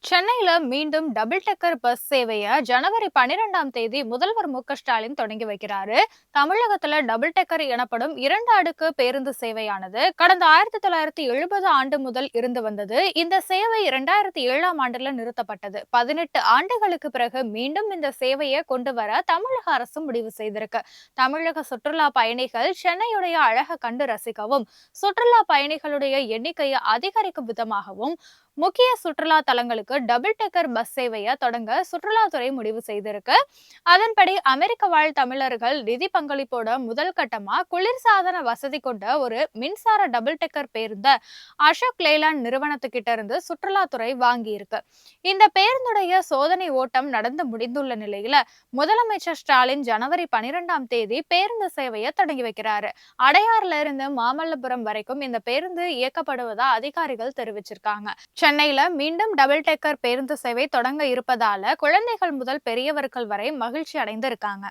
சென்னையில மீண்டும் double decker bus சேவையை ஜனவரி 12ஆம் தேதி முதல்வர் மு.க. ஸ்டாலின் தொடங்கி வைக்கிறாரு. தமிழகத்துல டபுள் டெக்கர் எனப்படும் 2 அடுக்கு பேருந்து சேவையானது கடந்த 1970 ஆண்டு முதல் இருந்து வந்தது. இந்த சேவை 2007ஆம் ஆண்டுல நிறுத்தப்பட்டது. 18 ஆண்டுகளுக்கு பிறகு மீண்டும் இந்த சேவையை கொண்டு வர தமிழக அரசு முடிவு செய்திருக்கு. தமிழக சுற்றுலா பயணிகள் சென்னையுடைய அழகை கண்டு ரசிக்கவும், சுற்றுலா பயணிகளுடைய எண்ணிக்கையை அதிகரிக்கும் விதமாகவும் முக்கிய சுற்றுலா தலங்களுக்கு டபுள் டெக்கர் பஸ் சேவையை தொடங்க சுற்றுலாத்துறை முடிவு செய்திருக்கு. அதன்படி அமெரிக்க வாழ் தமிழர்கள் நிதி பங்களிப்போட முதல் கட்டமா குளிர்சாதன வசதி கொண்ட ஒரு மின்சார டபுள் டெக்கர் பேருந்த அசோக் லேலாண்ட் நிறுவனத்துக்கிட்ட இருந்து சுற்றுலாத்துறை வாங்கியிருக்கு. இந்த பேருந்துடைய சோதனை ஓட்டம் நடந்து முடிந்துள்ள நிலையில முதலமைச்சர் ஸ்டாலின் ஜனவரி 12ஆம் தேதி பேருந்து சேவையை தொடங்கி வைக்கிறாரு. அடையாறுல இருந்து மாமல்லபுரம் வரைக்கும் இந்த பேருந்து இயக்கப்படுவதா அதிகாரிகள் தெரிவிச்சிருக்காங்க. சென்னையில மீண்டும் டபுள் டெக்கர் பேருந்து சேவை தொடங்க இருப்பதால குழந்தைகள் முதல் பெரியவர்கள் வரை மகிழ்ச்சி அடைந்து இருக்காங்க.